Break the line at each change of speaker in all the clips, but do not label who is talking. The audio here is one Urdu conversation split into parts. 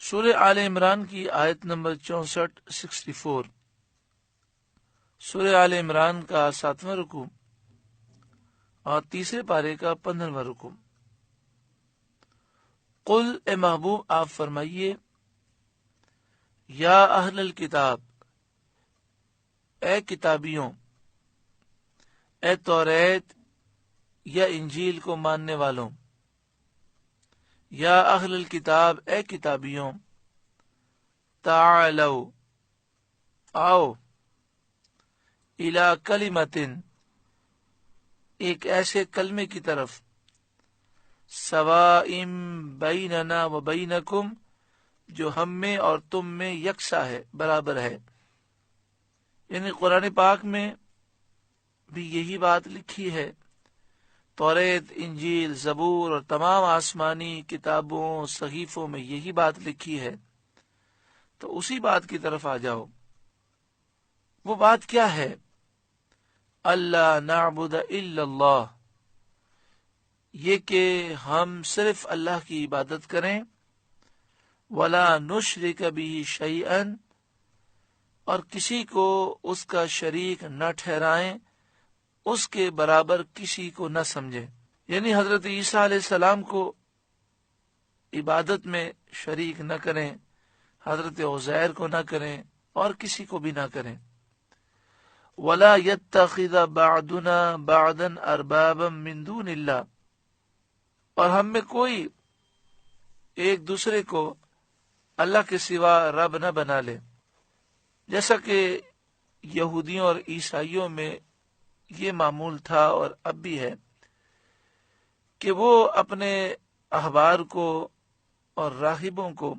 سورہ آل عمران کی آیت نمبر 64 سورہ آل عمران کا 7واں رکوع اور تیسرے پارے کا 15واں رکوع۔ قل اے محبوب آپ فرمائیے، یا اہل الکتاب، اے کتابیوں، اے توریت یا انجیل کو ماننے والوں، یا اہل الکتاب، اے کتابیوں، تعالوا، آؤ، الی کلمۃ، ایک ایسے کلمے کی طرف، سواء بیننا و بینکم، جو ہم میں اور تم میں یکساں ہے، برابر ہے۔ یعنی قرآن پاک میں بھی یہی بات لکھی ہے، توریت، انجیل، زبور اور تمام آسمانی کتابوں صحیفوں میں یہی بات لکھی ہے، تو اسی بات کی طرف آ جاؤ۔ وہ بات کیا ہے؟ اللہ نعبد الا اللہ، یہ کہ ہم صرف اللہ کی عبادت کریں، ولا نشرک بہ شیئا، اور کسی کو اس کا شریک نہ ٹھہرائیں، اس کے برابر کسی کو نہ سمجھیں۔ یعنی حضرت عیسیٰ علیہ السلام کو عبادت میں شریک نہ کریں، حضرت عزیر کو نہ کریں، اور کسی کو بھی نہ کریں۔ ولا يتخذ بعضنا بعضا اربابا من دون اللہ، اور ہم میں کوئی ایک دوسرے کو اللہ کے سوا رب نہ بنا لے، جیسا کہ یہودیوں اور عیسائیوں میں یہ معمول تھا اور اب بھی ہے کہ وہ اپنے احبار کو اور راہبوں کو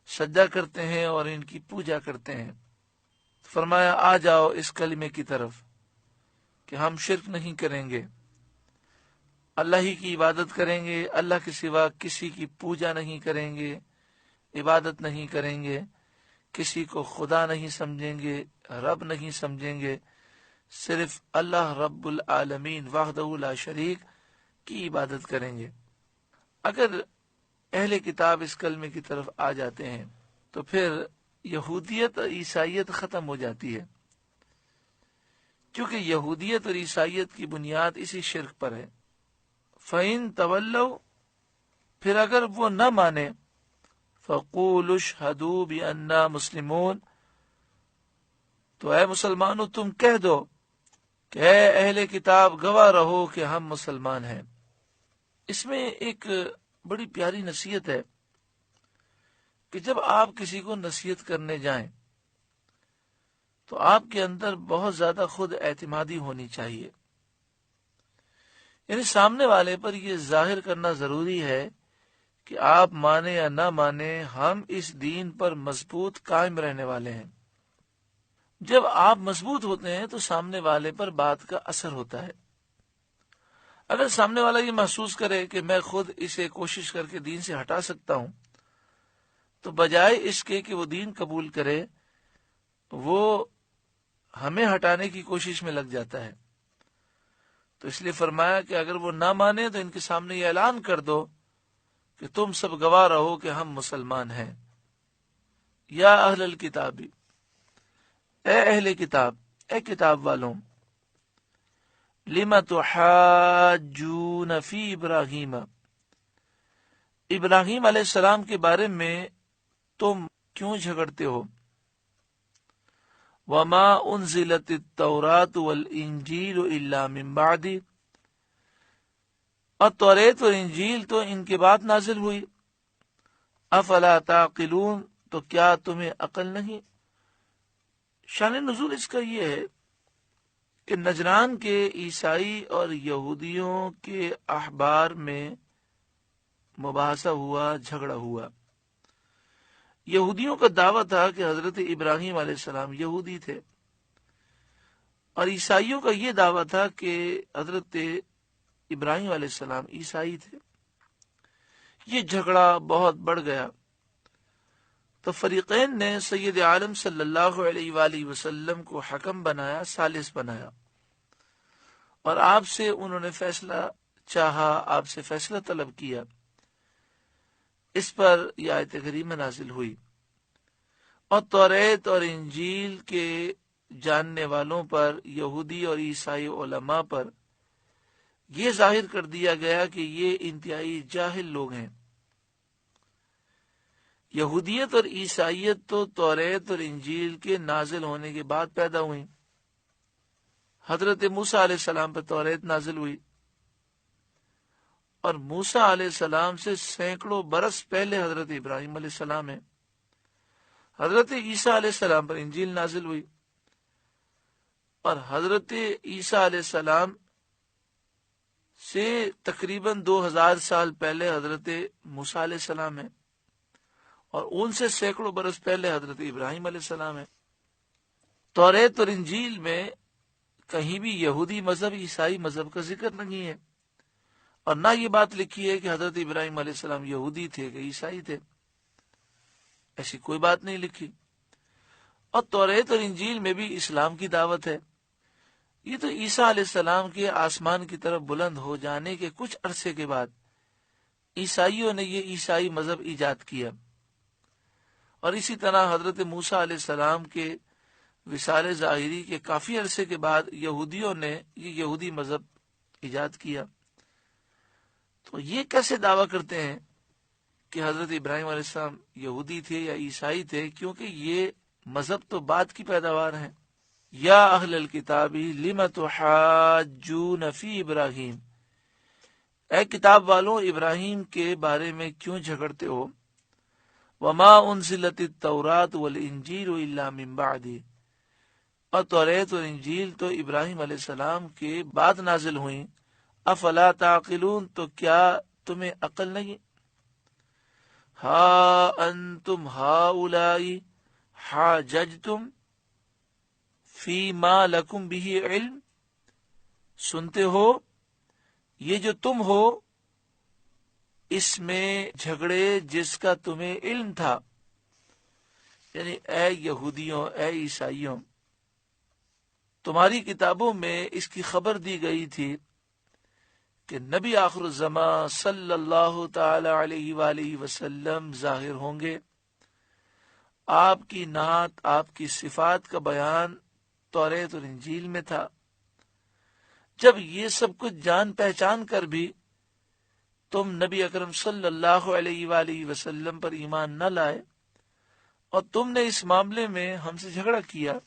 سجدہ کرتے ہیں اور ان کی پوجا کرتے ہیں۔ فرمایا آ جاؤ اس کلمے کی طرف کہ ہم شرک نہیں کریں گے، اللہ ہی کی عبادت کریں گے، اللہ کے سوا کسی کی پوجا نہیں کریں گے، عبادت نہیں کریں گے، کسی کو خدا نہیں سمجھیں گے، رب نہیں سمجھیں گے، صرف اللہ رب العالمین وحدہ لا شریک کی عبادت کریں گے۔ اگر اہل کتاب اس کلمے کی طرف آ جاتے ہیں تو پھر یہودیت اور عیسائیت ختم ہو جاتی ہے، کیونکہ یہودیت اور عیسائیت کی بنیاد اسی شرک پر ہے۔ فَإِن تَوَلَّوْا، پھر اگر وہ نہ مانے، فَقُولُوا اشْهَدُوا بِأَنَّا مُسْلِمُونَ، تو اے مسلمانوں تم کہہ دو کہ اے اہل کتاب گواہ رہو کہ ہم مسلمان ہیں۔ اس میں ایک بڑی پیاری نصیحت ہے کہ جب آپ کسی کو نصیحت کرنے جائیں تو آپ کے اندر بہت زیادہ خود اعتمادی ہونی چاہیے، یعنی سامنے والے پر یہ ظاہر کرنا ضروری ہے کہ آپ مانے یا نہ مانے، ہم اس دین پر مضبوط قائم رہنے والے ہیں۔ جب آپ مضبوط ہوتے ہیں تو سامنے والے پر بات کا اثر ہوتا ہے۔ اگر سامنے والا یہ محسوس کرے کہ میں خود اسے کوشش کر کے دین سے ہٹا سکتا ہوں، تو بجائے اس کے کہ وہ دین قبول کرے، وہ ہمیں ہٹانے کی کوشش میں لگ جاتا ہے۔ تو اس لیے فرمایا کہ اگر وہ نہ مانے تو ان کے سامنے یہ اعلان کر دو کہ تم سب گواہ رہو کہ ہم مسلمان ہیں۔ یا اہل الکتاب، اے اہل کتاب، اے کتاب والوں، لم تحاجون فی ابراہیم، ابراہیم علیہ السلام کے بارے میں تم کیوں جھگڑتے ہو؟ وما انزلت التوراۃ والانجیل الا من بعد، اور توریت اور انجیل تو ان کے بعد نازل ہوئی۔ افلا تعقلون، تو کیا تمہیں عقل نہیں؟ شان نزول اس کا یہ ہے کہ نجران کے عیسائی اور یہودیوں کے احبار میں مباحثہ ہوا، جھگڑا ہوا۔ یہودیوں کا دعویٰ تھا کہ حضرت ابراہیم علیہ السلام یہودی تھے، اور عیسائیوں کا یہ دعویٰ تھا کہ حضرت ابراہیم علیہ السلام عیسائی تھے۔ یہ جھگڑا بہت بڑھ گیا تو فریقین نے سید عالم صلی اللہ علیہ وآلہ وسلم کو حکم بنایا، ثالث بنایا، اور آپ سے انہوں نے فیصلہ چاہا، آپ سے فیصلہ طلب کیا اس پر یہ آیت کریمہ نازل ہوئی، اور توریت اور انجیل کے جاننے والوں پر، یہودی اور عیسائی علماء پر یہ ظاہر کر دیا گیا کہ یہ انتہائی جاہل لوگ ہیں۔ یہودیت اور عیسائیت تو توریت اور انجیل کے نازل ہونے کے بعد پیدا ہوئی۔ حضرت موسیٰ علیہ السلام پر توریت نازل ہوئی، اور موسیٰ علیہ السلام سے سینکڑوں برس پہلے حضرت ابراہیم علیہ السلام ہے۔ حضرت عیسیٰ علیہ السلام پر انجیل نازل ہوئی، اور حضرت عیسیٰ علیہ السلام سے تقریباً 2000 سال پہلے حضرت موسیٰ علیہ السلام ہے، اور ان سے سینکڑوں برس پہلے حضرت ابراہیم علیہ السلام ہے۔ توریت اور انجیل میں کہیں بھی یہودی مذہب، عیسائی مذہب کا ذکر نہیں ہے، اور نہ یہ بات لکھی ہے کہ حضرت ابراہیم علیہ السلام یہودی تھے کہ عیسائی تھے، ایسی کوئی بات نہیں لکھی۔ اور توریت اور انجیل میں بھی اسلام کی دعوت ہے۔ یہ تو عیسیٰ علیہ السلام کے آسمان کی طرف بلند ہو جانے کے کچھ عرصے کے بعد عیسائیوں نے یہ عیسائی مذہب ایجاد کیا، اور اسی طرح حضرت موسیٰ علیہ السلام کے وصال ظاہری کے کافی عرصے کے بعد یہودیوں نے یہ یہودی مذہب ایجاد کیا۔ تو یہ کیسے دعویٰ کرتے ہیں کہ حضرت ابراہیم علیہ السلام یہودی تھے یا عیسائی تھے؟ کیونکہ یہ مذہب تو بعد کی پیداوار ہیں۔ یا اہل الکتاب لم تحاجون فی ابراہیم، اے کتاب والوں، ابراہیم کے بارے میں کیوں جھگڑتے ہو؟ وما انزلت التوراۃ والانجیل الا من بعدہ، اور توریت اور انجیل تو ابراہیم علیہ السلام کے بعد نازل ہوئیں۔ افلا تعقلون، تو کیا تمہیں عقل نہیں؟ ہا انتم ہؤلاء حاججتم فی ما لکم بہ علم، سنتے ہو یہ جو تم ہو اس میں جھگڑے جس کا تمہیں علم تھا، یعنی اے یہودیوں، اے عیسائیوں، تمہاری کتابوں میں اس کی خبر دی گئی تھی کہ نبی آخر الزمان صلی اللہ تعالی علیہ وآلہ وسلم ظاہر ہوں گے۔ آپ کی نعت، آپ کی صفات کا بیان توریت اور انجیل میں تھا۔ جب یہ سب کچھ جان پہچان کر بھی تم نبی اکرم صلی اللہ علیہ وآلہ وسلم پر ایمان نہ لائے، اور تم نے اس معاملے میں ہم سے جھگڑا کیا،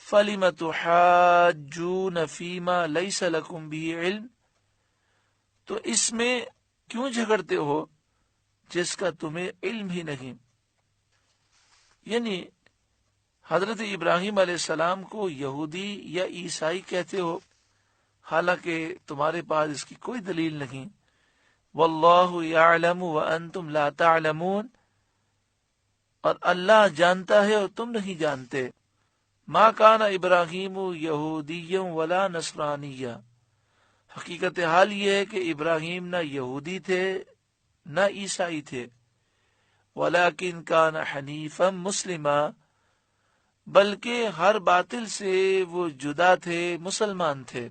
فَلِمَ تُحَاجُّونَ فِي مَا لَيْسَ لَكُمْ بِهِ عِلْمٍ، تو اس میں کیوں جھگڑتے ہو جس کا تمہیں علم ہی نہیں؟ یعنی حضرت ابراہیم علیہ السلام کو یہودی یا عیسائی کہتے ہو، حالانکہ تمہارے پاس اس کی کوئی دلیل نہیں۔ واللہ یعلم وانتم لا تعلمون، اور اللہ جانتا ہے اور تم نہیں جانتے۔ ما کان ابراہیم یہودیا ولا نصرانیہ، حقیقت حال یہ ہے کہ ابراہیم نہ یہودی تھے نہ عیسائی تھے، ولیکن کان حنیفا مسلما، بلکہ ہر باطل سے وہ جدا تھے، مسلمان تھے،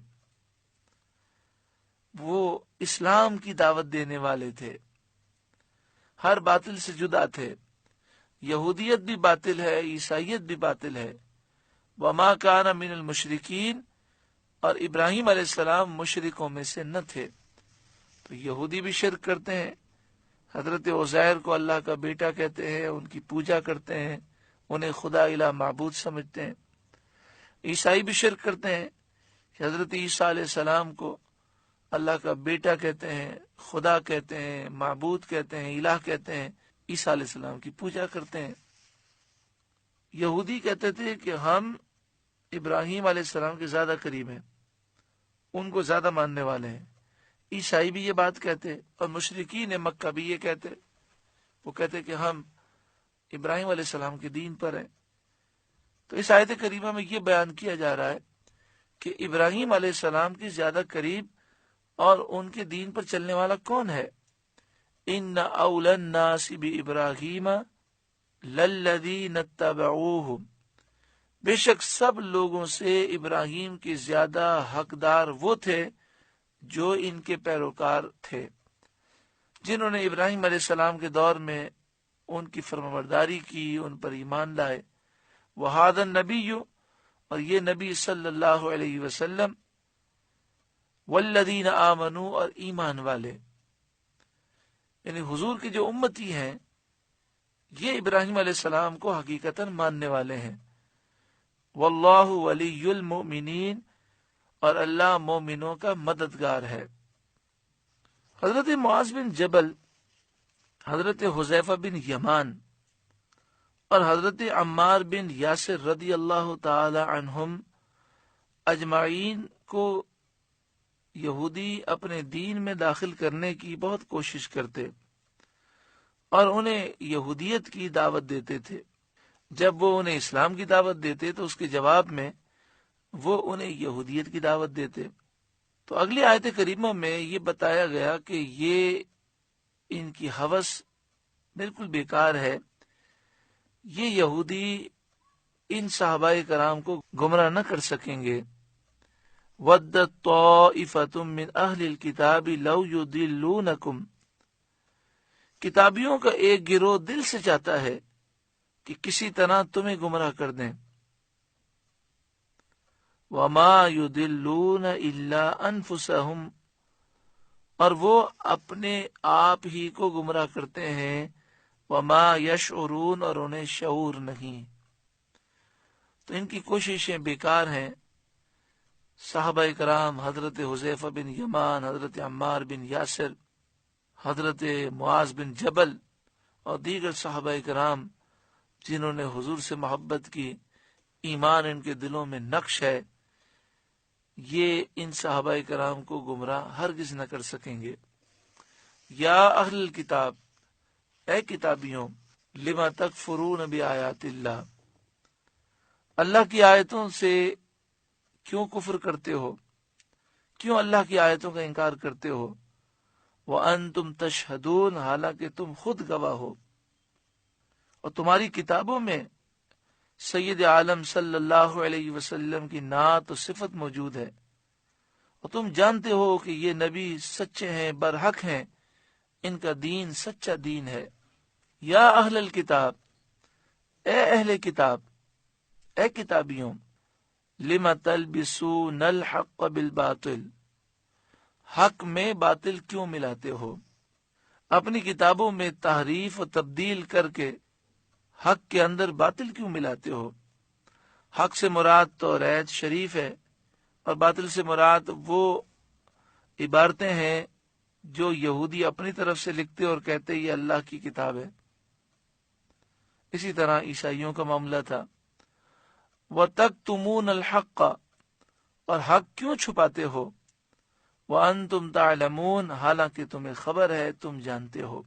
وہ اسلام کی دعوت دینے والے تھے، ہر باطل سے جدا تھے۔ یہودیت بھی باطل ہے، عیسائیت بھی باطل ہے۔ وما کان من المشرکین، اور ابراہیم علیہ السلام مشرکوں میں سے نہ تھے۔ تو یہودی بھی شرک کرتے ہیں، حضرت عزیر کو اللہ کا بیٹا کہتے ہیں، ان کی پوجا کرتے ہیں، انہیں خدا الہ معبود سمجھتے ہیں۔ عیسائی بھی شرک کرتے ہیں کہ حضرت عیسیٰ علیہ السلام کو اللہ کا بیٹا کہتے ہیں، خدا کہتے ہیں، معبود کہتے ہیں، الہ کہتے ہیں، عیسیٰ علیہ السلام کی پوجا کرتے ہیں۔ یہودی کہتے تھے کہ ہم ابراہیم علیہ السلام کے زیادہ قریب ہیں، ان کو زیادہ ماننے والے ہیں۔ عیسائی بھی یہ بات کہتے، اور مشرکین مکہ بھی یہ کہتے، وہ کہتے کہ ہم ابراہیم علیہ السلام کے دین پر ہیں۔ تو اس آیت کریمہ میں یہ بیان کیا جا رہا ہے کہ ابراہیم علیہ السلام کی زیادہ قریب اور ان کے دین پر چلنے والا کون ہے؟ ان اول الناس بابراہیم للذین اتبعوہ، بے شک سب لوگوں سے ابراہیم کے زیادہ حقدار وہ تھے جو ان کے پیروکار تھے۔ جنہوں نے ابراہیم علیہ السلام کے دور میں ان کی فرمانبرداری کی، ان پر ایمان لائے، وہذا النبی، اور یہ نبی صلی اللہ علیہ وسلم، والذین آمنوا، اور ایمان والے، یعنی حضور کے جو امتی ہیں یہ ابراہیم علیہ السلام کو حقیقتاً ماننے والے ہیں۔ واللہ ولی المؤمنین، اور اللہ مومنوں کا مددگار ہے۔ حضرت معاذ بن جبل، حضرت حذیفہ بن یمان اور حضرت عمار بن یاسر رضی اللہ تعالی عنہم اجمعین کو یہودی اپنے دین میں داخل کرنے کی بہت کوشش کرتے اور انہیں یہودیت کی دعوت دیتے تھے۔ جب وہ انہیں اسلام کی دعوت دیتے تو اس کے جواب میں وہ انہیں یہودیت کی دعوت دیتے۔ تو اگلی آیت کریمہ میں یہ بتایا گیا کہ یہ ان کی ہوس بالکل بیکار ہے، یہ یہودی ان صحابہ کرام کو گمراہ نہ کر سکیں گے۔ وَدَّتْ طَائِفَةٌ مِّنْ أَهْلِ الْكِتَابِ لَوْ يُضِلُّونَكُمْ، کتابیوں کا ایک گروہ دل سے چاہتا ہے کہ کسی طرح تمہیں گمراہ کر دیں۔ وَمَا يُضِلُّونَ إِلَّا أَنفُسَهُمْ، اور وہ اپنے آپ ہی کو گمراہ کرتے ہیں۔ وَمَا يَشْعُرُونَ، اور انہیں شعور نہیں۔ تو ان کی کوششیں بیکار ہیں۔ صحابہ کرام حضرت حذیفہ بن یمان، حضرت عمار بن یاسر، حضرت معاذ بن جبل اور دیگر صحابہ کرام جنہوں نے حضور سے محبت کی، ایمان ان کے دلوں میں نقش ہے، یہ ان صحابہ کرام کو گمراہ ہرگز نہ کر سکیں گے۔ یا اہل الکتاب، اے کتابیوں، لما تکفرون بآیات اللہ، اللہ کی آیتوں سے کیوں کفر کرتے ہو، کیوں اللہ کی آیتوں کا انکار کرتے ہو؟ وَأَنْتُمْ تَشْهَدُونَ، حالانکہ تم خود گواہ ہو، اور تمہاری کتابوں میں سید عالم صلی اللہ علیہ وسلم کی نعت و صفت موجود ہے، اور تم جانتے ہو کہ یہ نبی سچے ہیں، برحق ہیں، ان کا دین سچا دین ہے۔ یا اہل الکتاب، اے اہل کتاب، اے کتابیوں، لم تلبسون الحق بالباطل، حق میں باطل کیوں ملاتے ہو؟ اپنی کتابوں میں تحریف و تبدیل کر کے حق کے اندر باطل کیوں ملاتے ہو؟ حق سے مراد توریت شریف ہے، اور باطل سے مراد وہ عبارتیں ہیں جو یہودی اپنی طرف سے لکھتے اور کہتے یہ اللہ کی کتاب ہے۔ اسی طرح عیسائیوں کا معاملہ تھا۔ وَتَكْتُمُونَ الْحَقَّ، اور حق کیوں چھپاتے ہو؟ وَأَنْتُمْ تَعْلَمُونَ، حالانکہ تمہیں خبر ہے، تم جانتے ہو۔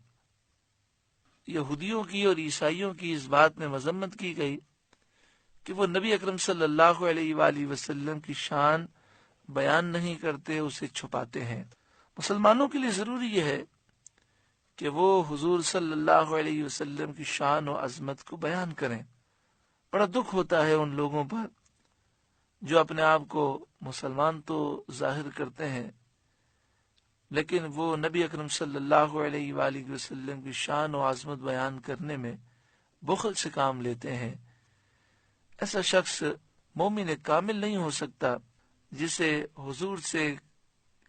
یہودیوں کی اور عیسائیوں کی اس بات میں مذمت کی گئی کہ وہ نبی اکرم صلی اللہ علیہ وآلہ وسلم کی شان بیان نہیں کرتے، اسے چھپاتے ہیں۔ مسلمانوں کے لیے ضروری یہ ہے کہ وہ حضور صلی اللہ علیہ وسلم کی شان و عظمت کو بیان کریں۔ بڑا دکھ ہوتا ہے ان لوگوں پر جو اپنے آپ کو مسلمان تو ظاہر کرتے ہیں لیکن وہ نبی اکرم صلی اللہ علیہ وآلہ وسلم کی شان و عظمت بیان کرنے میں بخل سے کام لیتے ہیں۔ ایسا شخص مومن کامل نہیں ہو سکتا جسے حضور سے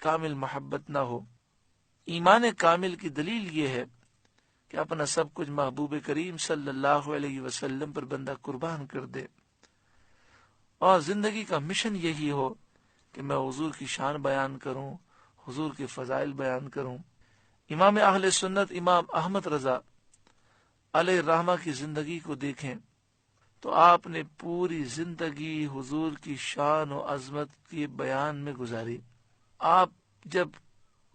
کامل محبت نہ ہو۔ ایمان کامل کی دلیل یہ ہے کہ اپنا سب کچھ محبوب کریم صلی اللہ علیہ وسلم پر بندہ قربان کر دے، اور زندگی کا مشن یہی ہو کہ میں حضور کی شان بیان کروں، حضور کے فضائل بیان کروں۔ امام اہل سنت امام احمد رضا علیہ الرحمہ کی زندگی کو دیکھیں تو آپ نے پوری زندگی حضور کی شان و عظمت کے بیان میں گزاری۔ آپ جب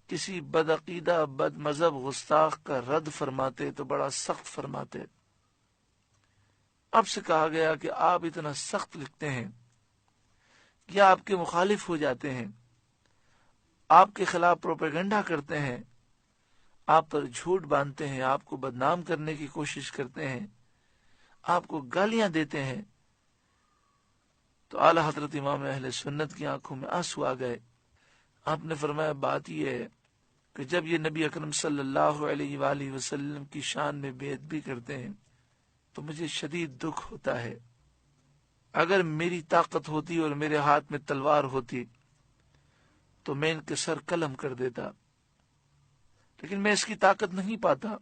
کسی بدعقیدہ بد مذہب گستاخ کا رد فرماتے تو بڑا سخت فرماتے۔ آپ سے کہا گیا کہ آپ اتنا سخت لکھتے ہیں، یا آپ کے مخالف ہو جاتے ہیں، آپ کے خلاف پروپیگنڈا کرتے ہیں، آپ پر جھوٹ باندھتے ہیں، آپ کو بدنام کرنے کی کوشش کرتے ہیں، آپ کو گالیاں دیتے ہیں۔ تو اعلی حضرت امام اہل سنت کی آنکھوں میں آنسو آ گئے۔ آپ نے فرمایا بات یہ ہے کہ جب یہ نبی اکرم صلی اللہ علیہ وآلہ وسلم کی شان میں بیعت بھی کرتے ہیں تو مجھے شدید دکھ ہوتا ہے۔ اگر میری طاقت ہوتی اور میرے ہاتھ میں تلوار ہوتی تو میں ان کے سر قلم کر دیتا، لیکن میں اس کی طاقت نہیں پاتا،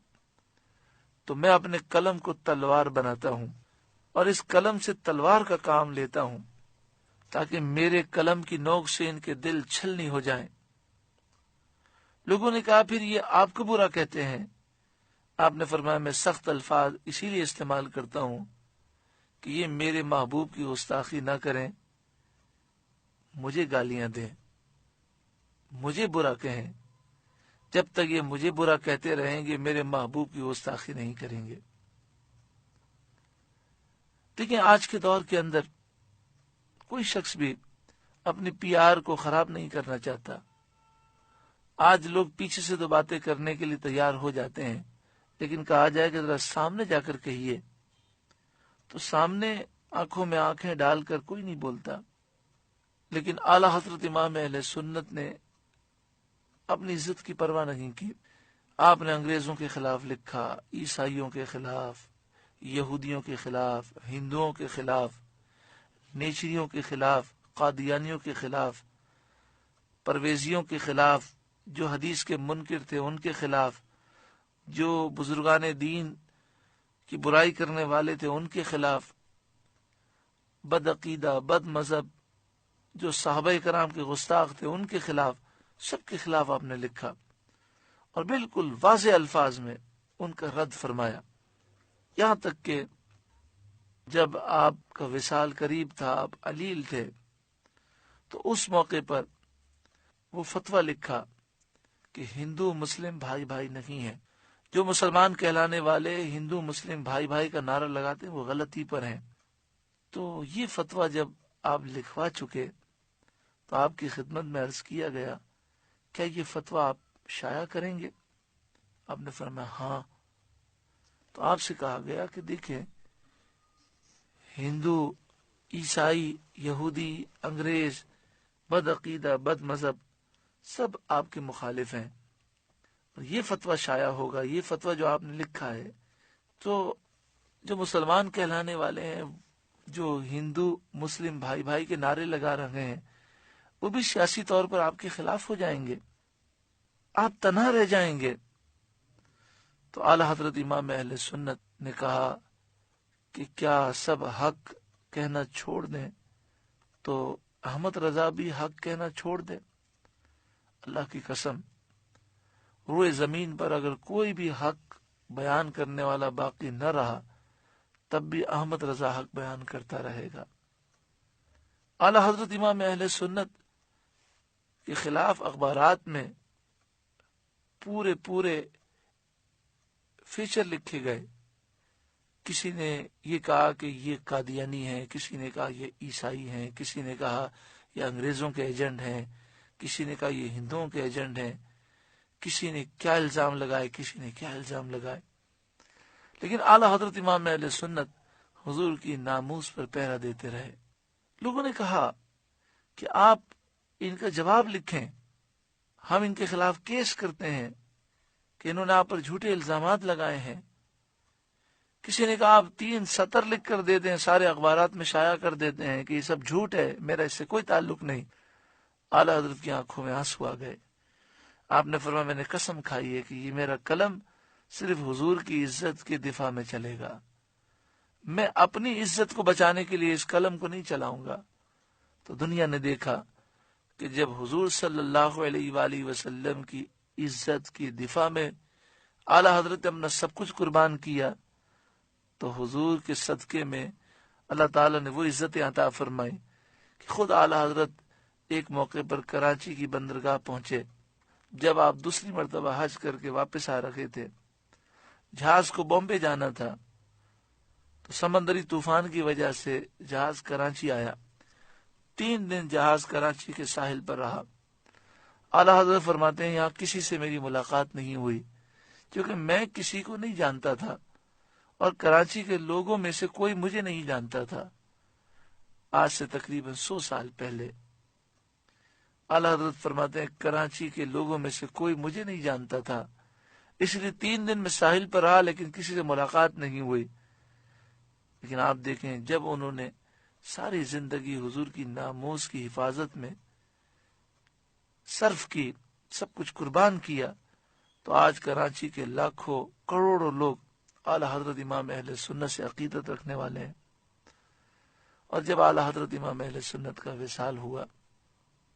تو میں اپنے قلم کو تلوار بناتا ہوں اور اس قلم سے تلوار کا کام لیتا ہوں تاکہ میرے قلم کی نوک سے ان کے دل چھلنی ہو جائیں۔ لوگوں نے کہا پھر یہ آپ کو برا کہتے ہیں؟ آپ نے فرمایا میں سخت الفاظ اسی لیے استعمال کرتا ہوں کہ یہ میرے محبوب کی گستاخی نہ کریں، مجھے گالیاں دیں، مجھے برا کہیں۔ جب تک یہ مجھے برا کہتے رہیں گے میرے محبوب کی گستاخی نہیں کریں گے۔ دیکھیں آج کے دور کے اندر کوئی شخص بھی اپنی پی آر کو خراب نہیں کرنا چاہتا۔ آج لوگ پیچھے سے تو باتیں کرنے کے لیے تیار ہو جاتے ہیں، لیکن کہا جائے کہ ذرا سامنے جا کر کہیے تو سامنے آنکھوں میں آنکھیں ڈال کر کوئی نہیں بولتا۔ لیکن اعلی حضرت امام اہل سنت نے اپنی عزت کی پرواہ نہیں کی۔ آپ نے انگریزوں کے خلاف لکھا، عیسائیوں کے خلاف، یہودیوں کے خلاف، ہندوؤں کے خلاف، نیچریوں کے خلاف، قادیانیوں کے خلاف، پرویزیوں کے خلاف، جو حدیث کے منکر تھے ان کے خلاف، جو بزرگان دین کی برائی کرنے والے تھے ان کے خلاف، بد عقیدہ، بد مذہب، جو صحابہ کرام کے گستاخ تھے ان کے خلاف، سب کے خلاف آپ نے لکھا اور بالکل واضح الفاظ میں ان کا رد فرمایا۔ یہاں تک کہ جب آپ کا وصال قریب تھا، آپ علیل تھے، تو اس موقع پر وہ فتویٰ لکھا کہ ہندو مسلم بھائی بھائی نہیں ہیں، جو مسلمان کہلانے والے ہندو مسلم بھائی بھائی کا نعرہ لگاتے ہیں وہ غلطی پر ہیں۔ تو یہ فتویٰ جب آپ لکھوا چکے تو آپ کی خدمت میں عرض کیا گیا کیا یہ فتویٰ آپ شائع کریں گے؟ آپ نے فرمایا ہاں۔ تو آپ سے کہا گیا کہ دیکھیں ہندو، عیسائی، یہودی، انگریز، بد عقیدہ، بد مذہب سب آپ کے مخالف ہیں، اور یہ فتویٰ شائع ہوگا، یہ فتویٰ جو آپ نے لکھا ہے تو جو مسلمان کہلانے والے ہیں، جو ہندو مسلم بھائی بھائی کے نعرے لگا رہے ہیں، وہ بھی سیاسی طور پر آپ کے خلاف ہو جائیں گے، آپ تنہا رہ جائیں گے۔ تو اعلی حضرت امام اہل سنت نے کہا کہ کیا سب حق کہنا چھوڑ دیں تو احمد رضا بھی حق کہنا چھوڑ دے؟ اللہ کی قسم روئے زمین پر اگر کوئی بھی حق بیان کرنے والا باقی نہ رہا تب بھی احمد رضا حق بیان کرتا رہے گا۔ اعلی حضرت امام اہل سنت کے خلاف اخبارات میں پورے فیچر لکھے گئے۔ کسی نے یہ کہا کہ یہ قادیانی ہیں، کسی نے کہا یہ عیسائی ہیں، کسی نے کہا یہ انگریزوں کے ایجنٹ ہیں، کسی نے کہا یہ ہندوؤں کے ایجنٹ ہیں، کسی نے کیا الزام لگائے، کسی نے کیا الزام لگائے۔ لیکن اعلی حضرت امام اہل سنت حضور کی ناموس پر پہرا دیتے رہے۔ لوگوں نے کہا کہ آپ ان کا جواب لکھیں، ہم ان کے خلاف کیس کرتے ہیں کہ انہوں نے آپ پر جھوٹے الزامات لگائے ہیں۔ کسی نے کہا آپ 3 سطر لکھ کر دے دیں، سارے اخبارات میں شائع کر دیتے ہیں کہ یہ سب جھوٹ ہے، میرا اس سے کوئی تعلق نہیں۔ اعلی حضرت کی آنکھوں میں آنسو آ گئے۔ آپ نے فرمایا میں نے قسم کھائی ہے کہ یہ میرا قلم صرف حضور کی عزت کے دفاع میں چلے گا، میں اپنی عزت کو بچانے کے لیے اس قلم کو نہیں چلاؤں گا۔ تو دنیا نے دیکھا کہ جب حضور صلی اللہ علیہ وآلہ وسلم کی عزت کی دفاع میں اعلی حضرت اپنا سب کچھ قربان کیا تو حضور کے صدقے میں اللہ تعالیٰ نے وہ عزت عطا فرمائی کہ خود اعلی حضرت ایک موقع پر کراچی کی بندرگاہ پہنچے۔ جب آپ دوسری مرتبہ حج کر کے واپس آ رہے تھے، جہاز کو بامبے جانا تھا، تو سمندری طوفان کی وجہ سے جہاز کراچی آیا۔ 3 دن جہاز کراچی کے ساحل پر رہا۔ اعلی حضرت فرماتے ہیں یہاں کسی سے میری ملاقات نہیں ہوئی کیونکہ میں کسی کو نہیں جانتا تھا اور کراچی کے لوگوں میں سے کوئی مجھے نہیں جانتا تھا۔ آج سے تقریباً 100 سال پہلے اعلیٰ حضرت فرماتے ہیں کراچی کے لوگوں میں سے کوئی مجھے نہیں جانتا تھا، اس لیے 3 دن میں ساحل پر رہا لیکن کسی سے ملاقات نہیں ہوئی۔ لیکن آپ دیکھیں جب انہوں نے ساری زندگی حضور کی ناموس کی حفاظت میں صرف کی، سب کچھ قربان کیا، تو آج کراچی کے لاکھوں کروڑوں لوگ اعلیٰ حضرت امام اہل سنت سے عقیدت رکھنے والے ہیں۔ اور جب اعلیٰ حضرت امام اہل سنت کا وصال ہوا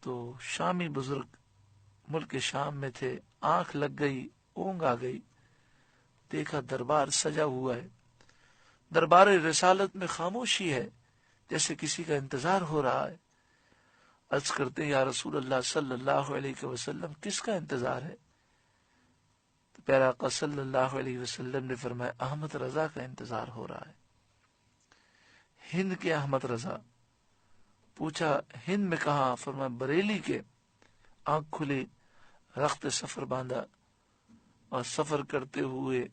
تو شامی بزرگ ملک شام میں تھے، آنکھ لگ گئی، اونگ آ گئی، دیکھا دربار سجا ہوا ہے، دربار رسالت میں خاموشی ہے، جیسے کسی کا انتظار ہو رہا ہے۔ عرض کرتے ہیں یا رسول اللہ صلی اللہ علیہ وسلم کس کا انتظار ہے؟ تو پیارا آقا صلی اللہ علیہ وسلم نے فرمایا احمد رضا کا انتظار ہو رہا ہے۔ ہند کے احمد رضا۔ پوچھا ہند میں کہاں؟ فرمایا بریلی کے۔ آنکھ کھلی، رخت سفر باندھا اور سفر کرتے ہوئے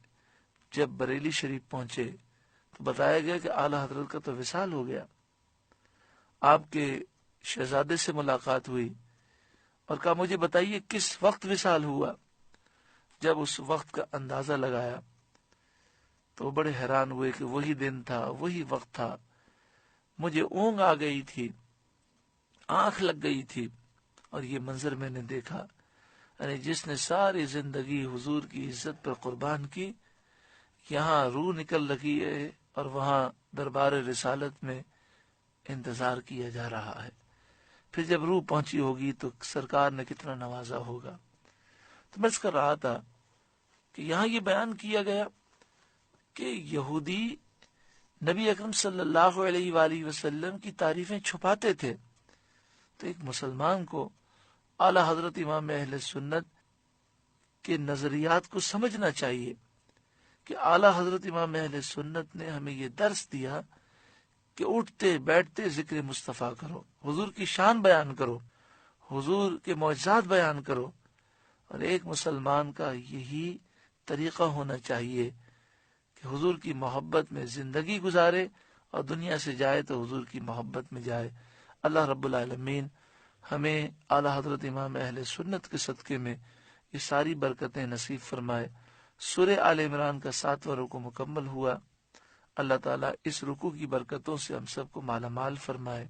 جب بریلی شریف پہنچے تو بتایا گیا کہ اعلیٰ حضرت کا تو وصال ہو گیا۔ آپ کے شہزادے سے ملاقات ہوئی اور کہا مجھے بتائیے کس وقت وصال ہوا؟ جب اس وقت کا اندازہ لگایا تو بڑے حیران ہوئے کہ وہی دن تھا، وہی وقت تھا، مجھے اونگ آ گئی تھی، آنکھ لگ گئی تھی، اور یہ منظر میں نے دیکھا۔ یعنی جس نے ساری زندگی حضور کی عزت پر قربان کی، یہاں روح نکل رہی ہے اور وہاں دربار رسالت میں انتظار کیا جا رہا ہے۔ پھر جب روح پہنچی ہوگی تو سرکار نے کتنا نوازا ہوگا۔ تو میں اس کر رہا تھا کہ یہاں یہ بیان کیا گیا کہ یہودی نبی اکرم صلی اللہ علیہ وآلہ وسلم کی تعریفیں چھپاتے تھے، تو ایک مسلمان کو اعلیٰ حضرت امام اہل سنت کے نظریات کو سمجھنا چاہیے کہ اعلیٰ حضرت امام اہل سنت نے ہمیں یہ درس دیا کہ اٹھتے بیٹھتے ذکر مصطفیٰ کرو، حضور کی شان بیان کرو، حضور کے معجزات بیان کرو، اور ایک مسلمان کا یہی طریقہ ہونا چاہیے کہ حضور کی محبت میں زندگی گزارے اور دنیا سے جائے تو حضور کی محبت میں جائے۔ اللہ رب العالمین ہمیں اعلیٰ حضرت امام اہل سنت کے صدقے میں یہ ساری برکتیں نصیب فرمائے۔ سورہ آل عمران کا 7واں رکوع مکمل ہوا۔ اللہ تعالیٰ اس رکوع کی برکتوں سے ہم سب کو مالا مال فرمائے۔